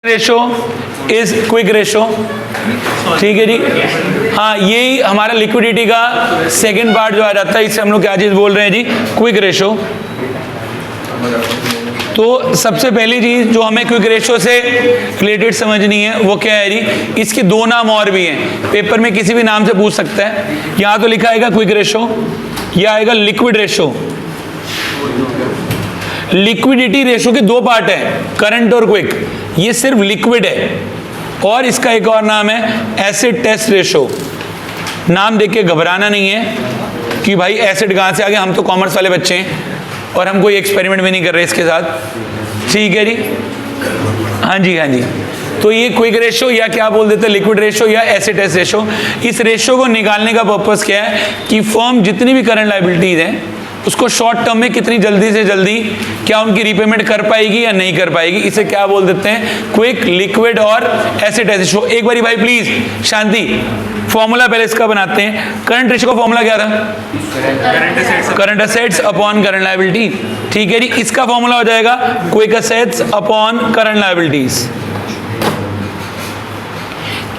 Ratio is quick ratio, ठीक है जी। हाँ, यही हमारा लिक्विडिटी का सेकंड पार्ट जो आ जाता है, इससे हम लोग क्या चीज़ बोल रहे हैं जी, क्विक रेशो। तो सबसे पहली चीज़ जो हमें क्विक रेशो से रिलेटेड समझनी है वो क्या है जी, इसके दो नाम और भी हैं, पेपर में किसी भी नाम से पूछ सकता है। यहाँ तो लिखा आएगा क्विक रेशो, या आएगा लिक्विड रेशो। लिक्विडिटी रेशो के दो पार्ट हैं, करंट और क्विक। ये सिर्फ लिक्विड है, और इसका एक और नाम है एसिड टेस्ट रेशो। नाम देख के घबराना नहीं है कि भाई एसिड कहाँ से आ गया, हम तो कॉमर्स वाले बच्चे हैं और हम कोई एक्सपेरिमेंट भी नहीं कर रहे इसके साथ, ठीक है जी। हाँ जी, हाँ जी। तो ये क्विक रेशो या क्या बोल देते हैं, लिक्विड रेशो या एसिड टेस्ट रेशो। इस रेशो को निकालने का पर्पस क्या है कि फर्म जितनी भी करंट लायबिलिटीज हैं उसको शॉर्ट टर्म में कितनी जल्दी से जल्दी क्या उनकी रीपेमेंट कर पाएगी या नहीं कर पाएगी, इसे क्या बोल देते हैं, क्विक, लिक्विड और एसिड टेस्ट रेशो। एक बारी भाई प्लीज शांति, फॉर्मूला पहले इसका बनाते हैं। करंट रेशो का फॉर्मूला क्या था, current assets upon current liability, ठीक है जी। इसका फॉर्मूला हो जाएगा quick assets upon current liabilities.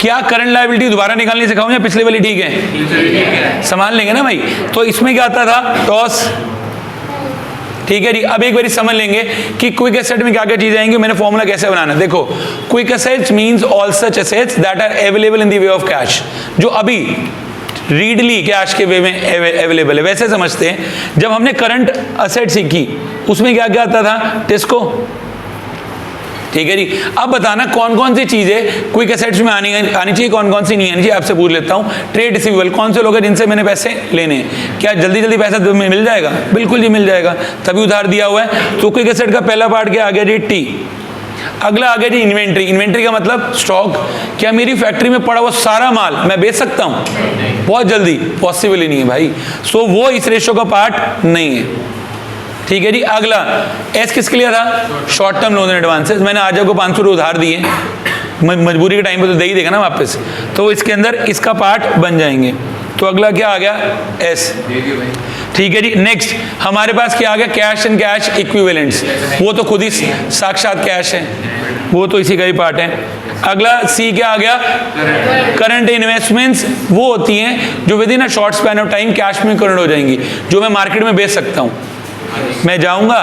क्या करंट लायबिलिटी दोबारा निकालनी सिखाऊं या पिछले वाली ठीक है, संभाल लेंगे ना भाई। तो इसमें क्या आता था, टॉस, ठीक है जी। अब एक बार समझ लेंगे कि क्विक एसेट में क्या क्या चीजें आएंगी, मैंने फॉर्मूला कैसे बनाना है। देखो, quick assets means all such assets that are available in the way of cash, जो अभी रीडली कैश के वे में अवेलेबल है। वैसे समझते हैं, जब हमने करंट एसेट सीखी उसमें क्या क्या आता था, टिस्को, ठीक है जी। अब बताना कौन कौन सी चीजें क्विक एसेट्स में आनी चाहिए, कौन कौन सी नहीं आनी चाहिए। आपसे पूछ लेता हूँ, ट्रेड रिसीवेबल, कौन से लोग हैं जिनसे मैंने पैसे लेने हैं, क्या जल्दी जल्दी पैसा मिल जाएगा, बिल्कुल जी मिल जाएगा, तभी उधार दिया हुआ है। तो क्विक एसेट का पहला पार्ट क्या आ गया जी, टी। अगला आ गया जी इन्वेंट्री। इन्वेंट्री का मतलब स्टॉक, क्या मेरी फैक्ट्री में पड़ा हुआ सारा माल मैं बेच सकता हूँ बहुत जल्दी, पॉसिबल ही नहीं है भाई। सो वो इस रेशो का पार्ट नहीं है, ठीक है जी। अगला एस किसके लिए था, short term loan and advances. मैंने आज आपको 500 रुपये उधार दिए, मजबूरी के टाइम पे तो दे ही देगा ना वापस, तो इसके अंदर इसका पार्ट बन जाएंगे। तो अगला क्या आ गया, एस, ठीक है जी। नेक्स्ट हमारे पास क्या आ गया, कैश एंड कैश इक्विवेलेंट्स, वो तो खुद ही साक्षात कैश है, वो तो इसी का ही पार्ट है। अगला सी क्या आ गया, करंट इन्वेस्टमेंट्स, वो होती हैं जो with in a short span of time cash में कन्वर्ट हो जाएंगी, जो मैं मार्केट में बेच सकता हूँ। मैं जाऊंगा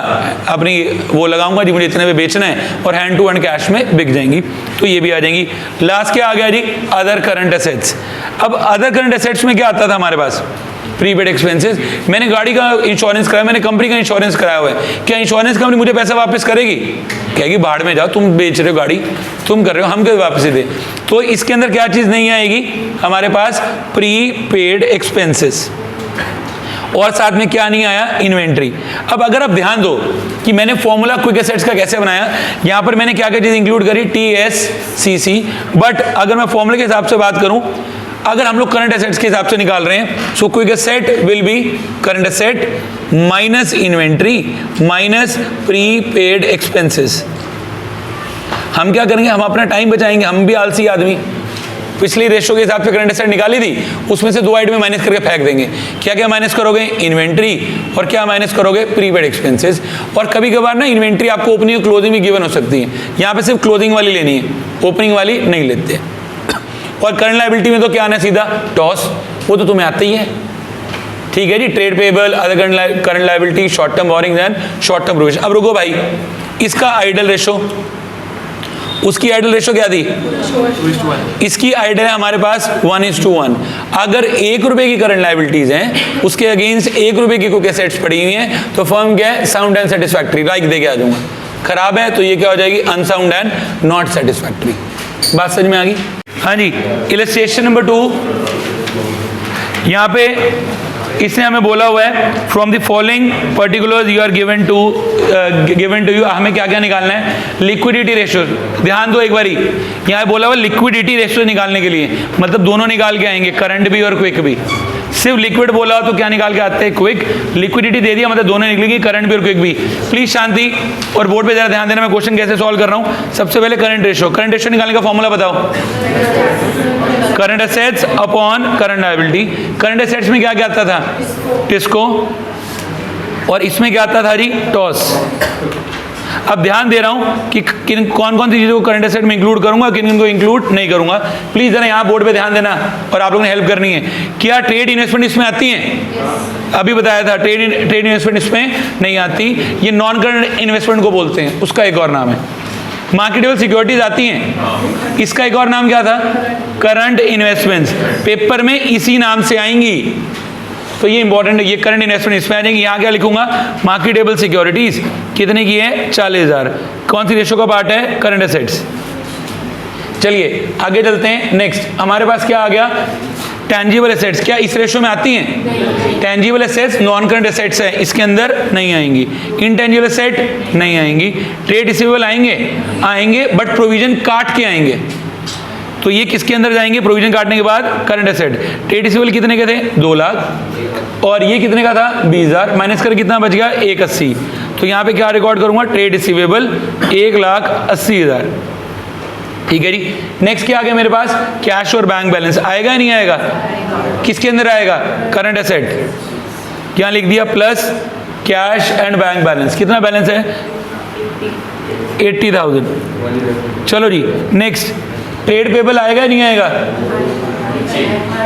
अपनी वो लगाऊंगा जी, मुझे इतने में बेचना है, और हैंड टू हैंड कैश में बिक जाएंगी, तो ये भी आ जाएंगी। लास्ट क्या आ गया जी, अदर करंट एसेट्स। अब अदर करंट एसेट्स में क्या आता था हमारे पास, प्रीपेड एक्सपेंसेस। मैंने गाड़ी का इंश्योरेंस कराया, मैंने कंपनी का इंश्योरेंस कराया हुआ है, क्या इंश्योरेंस कंपनी मुझे पैसा वापस करेगी, कहेगी भाड़ में जाओ, तुम बेच रहे हो गाड़ी, तुम कर रहे हो, हम क्यों वापस दे। तो इसके अंदर क्या चीज़ नहीं आएगी हमारे पास, प्रीपेड एक्सपेंसेस, और साथ में क्या नहीं आया, इन्वेंट्री। अब अगर आप ध्यान दो कि मैंने फॉर्मूला क्विक एसेट्स का कैसे बनाया, यहां पर मैंने क्या क्या चीज इंक्लूड करी, T S C C. But अगर मैं फॉर्मूले के हिसाब से बात करूं, अगर हम लोग करंट एसेट्स के हिसाब से निकाल रहे हैं, so quick asset will be current asset minus inventory minus prepaid expenses. हम क्या करेंगे, हम अपना टाइम बचाएंगे, हम भी आलसी आदमी। पिछली रेशो के हिसाब से करंट एसेट निकाली थी, उसमें से दो आइटम में माइनस करके फेंक देंगे। क्या क्या माइनस करोगे, इन्वेंट्री, और क्या माइनस करोगे, प्रीपेड एक्सपेंसेस। और कभी कभार ना इन्वेंट्री आपको ओपनिंग और क्लोजिंग भी गिवन हो सकती है, यहाँ पे सिर्फ क्लोजिंग वाली लेनी है, ओपनिंग वाली नहीं लेते। और करंट लायबिलिटी में तो क्या आना है, सीधा टॉस, वो तो तुम्हें आता ही है, ठीक है जी। Trade payable, other current liability, short term borrowings and short term provision. अब रुको भाई, इसका आइडल रेशो, उसकी आइडल रेशो क्या थी, इसकी आइडल है हमारे पास 1:1। अगर 1 रुपए की करंट लायबिलिटीज हैं, उसके अगेंस्ट 1 रुपए की क्विक एसेट्स पड़ी हुई हैं, तो फर्म क्या है, sound and satisfactory, like they के आ जाऊंगा। खराब है तो ये क्या हो जाएगी, अनसाउंड एंड नॉट सेटिस्फैक्ट्री। बात समझ में आ गई, हाँ जी। इलस्ट्रेशन नंबर 2, यहाँ पे इसने हमें बोला हुआ है, from the following particulars you are given to you, हमें क्या क्या निकालना है, लिक्विडिटी रेशियो। ध्यान दो एक बारी, यहाँ बोला हुआ लिक्विडिटी रेशियो निकालने के लिए, मतलब दोनों निकाल के आएंगे, करंट भी और क्विक भी। सिर्फ लिक्विड बोला हो तो क्या निकाल के आते हैं, क्विक। लिक्विडिटी दे दिया मतलब दोनों निकलेंगे, करंट भी और क्विक भी। प्लीज शांति, और बोर्ड पे जरा ध्यान देना, मैं क्वेश्चन कैसे सॉल्व कर रहा हूँ। सबसे पहले करंट रेशियो, करंट रेशियो निकालने का फॉर्मूला बताओ, current assets upon current liability. Current assets में क्या क्या आता था, टिस्को, और इसमें क्या आता था जी, टॉस। अब ध्यान दे रहा हूं कि कौन कौन सी चीज़ों को करंट एसेट में इंक्लूड करूंगा, किन किन को इंक्लूड नहीं करूंगा। प्लीज़ जरा यहाँ बोर्ड पे ध्यान देना और आप लोगों ने हेल्प करनी है। क्या ट्रेड इन्वेस्टमेंट इसमें आती हैं? अभी बताया था ट्रेड इन्वेस्टमेंट इसमें नहीं आती। ये नॉन करंट इन्वेस्टमेंट को बोलते हैं, उसका एक और नाम है। मार्केटेबल सिक्योरिटीज आती हैं, इसका एक और नाम क्या था? Current investments. पेपर में इसी नाम से आएंगी, तो ये इंपॉर्टेंट है। ये करंट इन्वेस्टमेंट इसमें आ जाएंगे। यहाँ क्या लिखूंगा? मार्केटेबल सिक्योरिटीज कितने की है? 40,000। कौन सी रेशो का पार्ट है? Current assets. चलिए आगे चलते हैं। नेक्स्ट हमारे पास क्या आ गया? Tangible assets. क्या इस रेशो में आती हैं? Tangible assets non current assets है, इसके अंदर नहीं आएंगी। इनटेंजिबल एसेट नहीं आएंगी। ट्रेड रिसीवेबल आएंगे बट प्रोविजन काट के आएंगे, तो ये किसके अंदर जाएंगे? प्रोविजन काटने के बाद करंट एसेट। ट्रेड रिसीवेबल कितने के थे? 2 लाख। और ये कितने का था? 20,000। माइनस कर कितना बच गया? 180। तो यहाँ पे क्या रिकॉर्ड करूंगा? Trade receivable 1,80,000। ठीक है जी। नेक्स्ट क्या आ गया मेरे पास? कैश और बैंक बैलेंस। आएगा या नहीं आएगा? किसके अंदर आएगा? Current asset. क्या लिख दिया? Plus cash and bank balance. कितना बैलेंस है? 80,000। चलो जी नेक्स्ट, ट्रेड पेबल आएगा नहीं आएगा?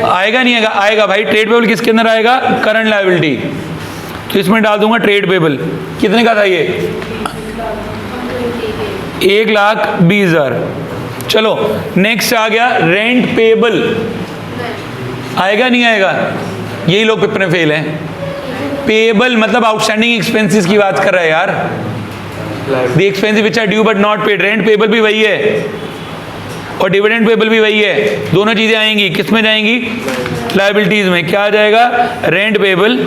आएगा नहीं आएगा? आएगा भाई। ट्रेड पेबल किसके अंदर आएगा? Current liability. तो इसमें डाल दूंगा ट्रेड पेबल। कितने का था ये? 1,20,000। चलो नेक्स्ट आ गया रेंट पेबल। आएगा नहीं आएगा? यही लोग पेपर में फेल हैं। पेबल मतलब आउटस्टैंडिंग एक्सपेंसेस की बात कर रहा है यार। The expenses which are due but not paid. Rent payable भी वही है और डिविडेंड पेबल भी वही है। दोनों चीजें आएंगी, किस में जाएंगी? लायबिलिटीज में। क्या आ जाएगा? रेंट पेबल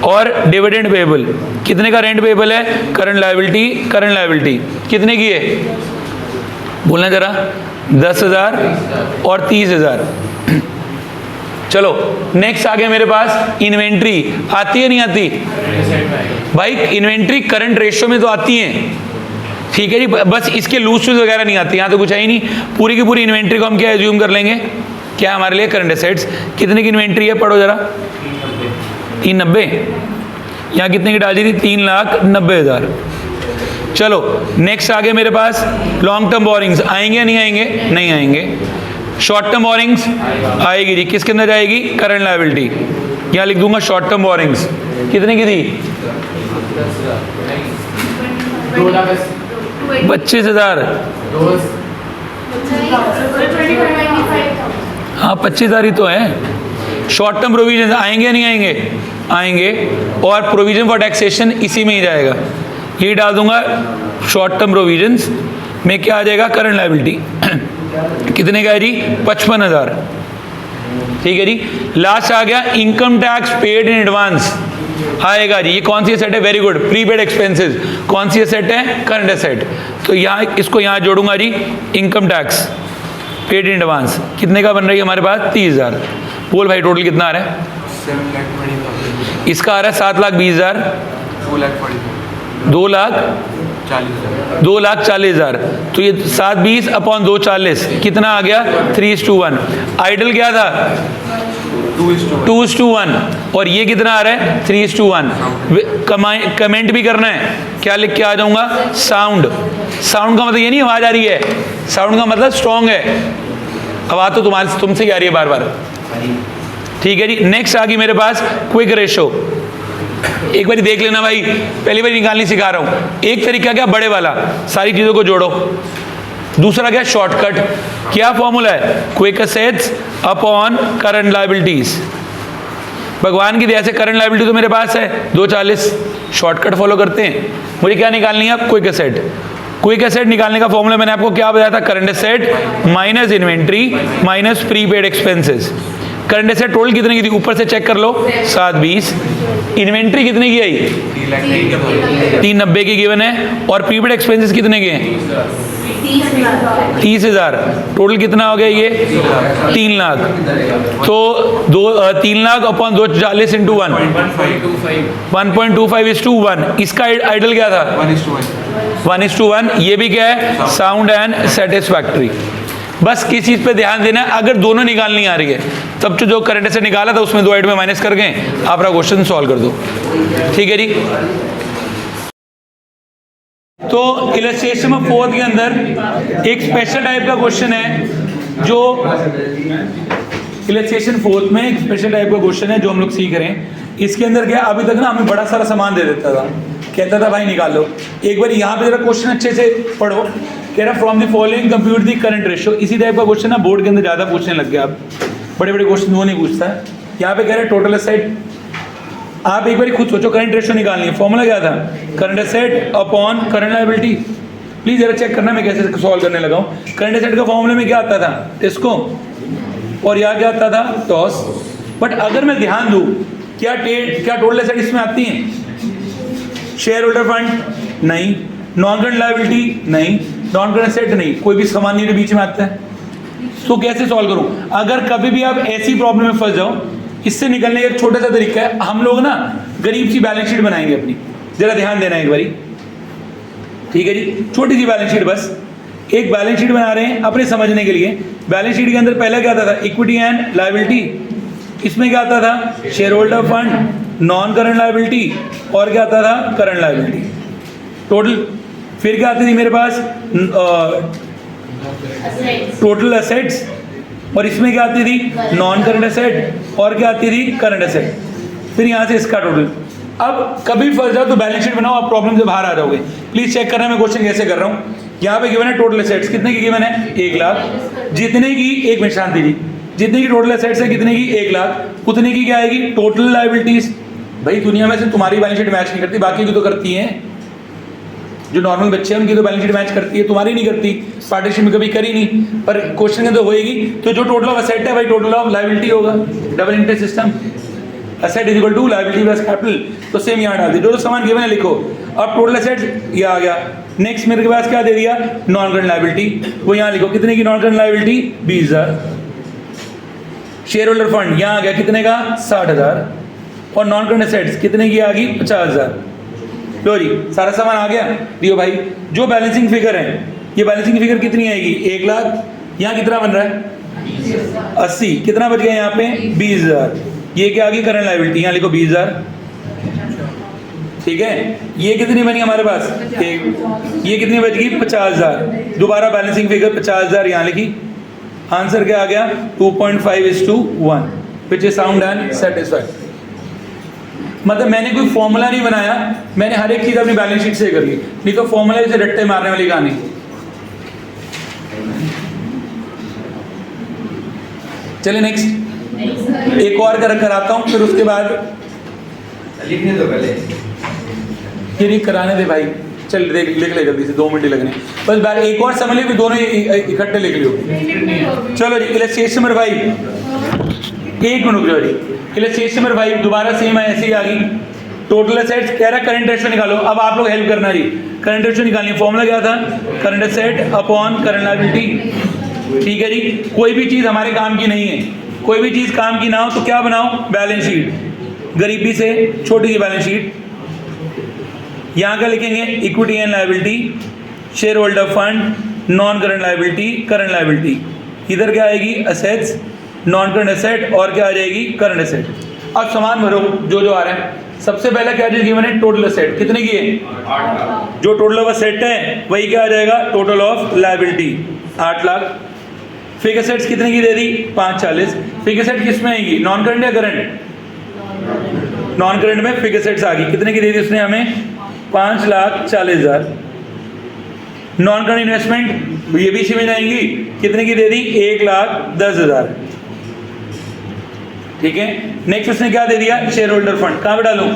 और डिविडेंड पेबल। कितने का रेंट पेबल है? Current liability. करंट लायबिलिटी कितने की है? बोलना जरा। 10,000 और 30,000। चलो नेक्स्ट आ गया मेरे पास इन्वेंट्री। आती है नहीं आती? भाई इन्वेंट्री करंट रेशियो में तो आती है, ठीक है जी। बस इसके लूज शूज वगैरह नहीं आती। यहाँ तो कुछ है ही नहीं। पूरी की पूरी इन्वेंट्री को हम क्या एज्यूम कर लेंगे? क्या हमारे लिए? Current assets. कितने की इन्वेंट्री है? पढ़ो जरा। 390। यहाँ कितने की डाली थी? 3,90,000। चलो नेक्स्ट आ गए मेरे पास लॉन्ग टर्म बोरिंग्स। आएंगे या नहीं आएंगे? नहीं आएंगे। शॉर्ट टर्म बोरिंग्स आएगी जी। किसके अंदर जाएगी? Current liability. यहाँ लिख दूंगा शॉर्ट टर्म बोरिंग्स। कितने की थी? 25,000। हाँ 25,000 ही तो है। शॉर्ट टर्म प्रोविजन आएंगे या नहीं आएंगे? आएंगे। और प्रोविजन फॉर टैक्सेशन इसी में ही जाएगा। ये डाल दूंगा शॉर्ट टर्म प्रोविजंस में। क्या आ जाएगा? Current liability. कितने का है जी? 55,000। ठीक है जी। लास्ट आ गया income tax paid in advance. आएगा जी। ये कौन सी एसेट है? Very good, prepaid expenses. कौन सी एसेट है? Current asset. तो यहाँ इसको यहाँ जोड़ूंगा जी। Income tax paid in advance कितने का बन रही है हमारे पास? 30,000। बोल भाई टोटल कितना आ रहा है? 7,20,000। इसका आ रहा है 7,20,000। 2,40,000। तो ये 7,20 अपॉन 2,40 कितना आ गया? 3:1। आइडल क्या था? 2:1। और ये कितना आ रहा है? 3:1। कमेंट भी करना है। क्या लिख के आ जाऊंगा? साउंड। साउंड का मतलब ये नहीं आवाज आ रही है, साउंड का मतलब स्ट्रॉन्ग है। आवाज तो तुमसे ही आ रही है बार बार। ठीक है जी। नेक्स्ट आ गई मेरे पास क्विक रेशो। एक बार देख लेना भाई, पहली बार निकालनी सिखा रहा हूं। एक तरीका क्या? बड़े वाला, सारी चीजों को जोड़ो। दूसरा क्या? शॉर्टकट। क्या फॉर्मूला है? Quick assets upon current liabilities. भगवान की दया से करंट लायबिलिटी तो मेरे पास है 2,40। शॉर्टकट फॉलो करते हैं। मुझे क्या निकालनी है? Quick asset. क्विक एसेट निकालने का फॉर्मूला मैंने आपको क्या बताया था? Current asset minus inventory minus prepaid expenses. Current asset total कितने की थी? ऊपर से चेक कर लो। 7,20। इन्वेंट्री कितने की आई? 390 की गिवन है। और प्रीपेड एक्सपेंसेस कितने के हैं? 30,000। टोटल कितना हो गया ये? 3 लाख। तो 3 लाख अपॉन 240 इंटू 1 1.25:1। इसका आइडल क्या था? 1:1। ये भी क्या है? Sound and satisfactory. बस किस चीज पे ध्यान देना है? अगर दोनों निकालनी आ रही है तब तो जो करंट एसेट निकाला था उसमें 2 में माइनस कर गए, आप क्वेश्चन सॉल्व कर दो। ठीक है जी। तो इलस्ट्रेशन ऑफ फोर्थ के अंदर एक स्पेशल टाइप का क्वेश्चन है जो इलस्ट्रेशन फोर्थ में एक स्पेशल टाइप का क्वेश्चन है जो हम लोग सीख रहे हैं। इसके अंदर क्या अभी तक ना हमें बड़ा सारा सामान दे देता था, कहता था भाई निकाल लो। एक बार यहाँ पे जरा क्वेश्चन अच्छे से पढ़ो। कह रहा from the following compute the current ratio. इसी टाइप का क्वेश्चन ना बोर्ड के अंदर ज़्यादा पूछने लग गया। अब बड़े बड़े क्वेश्चन वो नहीं पूछता है। यहाँ पे कह रहे टोटल एसेट। आप एक बार खुद सोचो, करंट रेशियो निकालनी है, फॉर्मूला क्या था? Current asset upon current liability. Please जरा चेक करना मैं कैसे सॉल्व करने लगा हूँ। करंट एसेट का फॉर्मूले में क्या आता था? टिस्को, और यहाँ क्या आता था? टॉस। बट अगर मैं ध्यान दूँ, क्या टोटल एसेट इसमें आती हैं? शेयर होल्डर फंड नहीं, नॉन करंट लायबिलिटी नहीं, नॉन करंट एसेट नहीं, कोई भी सामान नहीं बीच में आता है। तो कैसे सॉल्व करूँ? अगर कभी भी आप ऐसी प्रॉब्लम में फंस जाओ, इससे निकलने का एक छोटा सा तरीका है। हम लोग ना गरीब सी बैलेंस शीट बनाएंगे अपनी, जरा ध्यान देना एक बारी, ठीक है जी? छोटी सी बैलेंस शीट, बस एक बैलेंस शीट बना रहे हैं अपने समझने के लिए। बैलेंस शीट के अंदर पहले क्या आता था? Equity and liability. इसमें क्या आता था? Share holder fund, non current liability, और क्या आता था? Current liability total. फिर क्या आती थी मेरे पास? टोटल एसेट्स, और इसमें क्या आती थी? नॉन करंट एसेट, और क्या आती थी? Current asset. फिर यहाँ से इसका टोटल। अब कभी फंस जाओ तो बैलेंस शीट बनाओ, आप प्रॉब्लम से बाहर आ जाओगे। प्लीज चेक करना मैं क्वेश्चन कैसे कर रहा हूँ। यहाँ पे गिवन है टोटल एसेट्स, कितने की गिवन है? 1 लाख। जितने की, एक मिनट शांति जी, जितने की टोटल एसेट्स है कितने की? 1 लाख। उतने की क्या आएगी? Total liabilities. भाई दुनिया में से तुम्हारी बैलेंस शीट मैच नहीं करती, बाकी की तो करती हैं। जो नॉर्मल बच्चे हैं उनकी तो बैलेंस शीट मैच करती है, तुम्हारी नहीं करती। पार्टीशन में कभी करी नहीं, पर क्वेश्चन में तो होएगी। तो जो टोटल ऑफ एसेट है भाई टोटल ऑफ लायबिलिटी होगा। Double interest system, asset is equal to liability plus capital. तो सेम यहाँ डाल दिया, जो सामान गिवन है लिखो। अब टोटल एसेट ये आ गया। नेक्स्ट मेरे पास क्या दे दिया? नॉन करंट लायबिलिटी, वो यहाँ लिखो। कितने की non current liability? 20,000। Share holder fund यहाँ आ गया, कितने का? 60,000। और नॉन करंट एसेट्स कितने की आ गई? 50,000। लो जी, सारा सामान आ गया। दियो भाई, जो बैलेंसिंग फिगर है, ये बैलेंसिंग फिगर कितनी आएगी? 1 लाख। यहाँ कितना बन रहा है? 80। कितना बच गया यहाँ पे? 20,000। ये क्या आ गई? करंट लायबिलिटी, यहाँ लिखो 20,000। ठीक है, ये कितनी बनी हमारे पास? एक। ये कितनी बच गई? 50,000। दोबारा बैलेंसिंग फिगर 50,000 यहाँ लिखी। आंसर क्या आ गया? 2.5:1, which is sound and satisfied. मतलब मैंने कोई फॉर्मूला नहीं बनाया, मैंने हर एक चीज अपनी बैलेंस शीट से कर ली। नहीं तो फॉर्मूला से रट्टे मारने वाली कहानी। चलिए नेक्स्ट एक और कराता हूं, फिर उसके बाद लिखने दो पहले। ये नहीं कराने दे भाई। चल देख लिख ले जल्दी से, 2 मिनट ही लगने। बस बार एक और समझ ली, फिर दोनों इकट्ठे लिख लियो। चलो जी, इलस्ट्रेशन नंबर 5। एक मिनट रुको जी। इलस्ट्रेशन नंबर 5 दोबारा सेम है, ऐसे ही आ गई। टोटल एसेट्स कह रहा है करंट रेशियो निकालो। अब आप लोग हेल्प करना जी, करंट रेशियो निकालनी। फॉर्मूला क्या था? Current asset upon current liability. ठीक है जी, कोई भी चीज़ हमारे काम की नहीं है, कोई भी चीज़ काम की ना हो तो क्या बनाओ? Balance sheet. गरीबी से छोटी सी बैलेंस शीट। यहाँ क्या लिखेंगे? Equity and liability, share holder fund, non current liability, current liability. इधर क्या आएगी? एसेट्स, नॉन करंट एसेट, और क्या आ जाएगी? Current asset. अब सामान भरो जो जो आ रहा है। सबसे पहला क्या चीज गिवन है? Total asset. कितने की है? 8 लाख। जो टोटल ऑफ एसेट है वही क्या आ जाएगा? Total of liability 8 lakh. Fix assets कितने की दे दी? 540। फिक्स एसेट किस में आएगी? नॉन करंट या करंट? नॉन करंट में फिक्स एसेट्स आ गई। कितने की दे दी उसने हमें? 5,40,000। नॉन करंट इन्वेस्टमेंट ये भी इसी में जाएंगी। कितने की दे दी? 1,10,000। ठीक है, नेक्स्ट उसने क्या दे दिया? Share holder fund. कहाँ पे डालूं?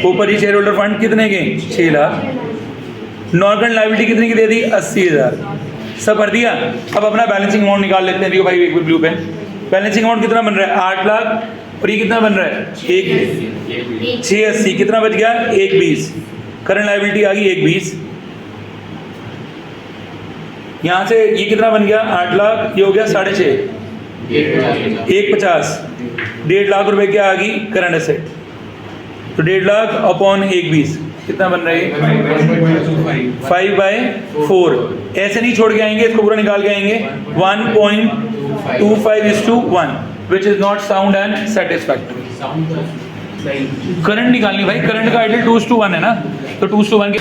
ऊपर ही। शेयर होल्डर फंड कितने के? 6 लाख। नॉन करंट लायबिलिटी कितने की दे दी? 80,000। सब भर दिया। अब अपना बैलेंसिंग अमाउंट निकाल लेते हैं। दियो भाई एक ब्लू पेन। बैलेंसिंग अमाउंट कितना बन रहा है? 8 लाख। और ये कितना बन रहा है? 680। कितना बच गया? 120। करंट लायबिलिटी आ गई 120। यहाँ से ये कितना बन गया? 8 लाख। ये हो गया 6.5। 150। 1.5 लाख रुपए क्या आ गई? Current asset. तो 1.5 लाख अपॉन 120 कितना बन रहा है? 5/4। ऐसे नहीं छोड़ के आएंगे, इसको पूरा निकाल के आएंगे। 1.25:1, which is not sound and satisfactory. Current निकालनी भाई, करंट का आइडियल 2:1 है ना, तो 2:1 के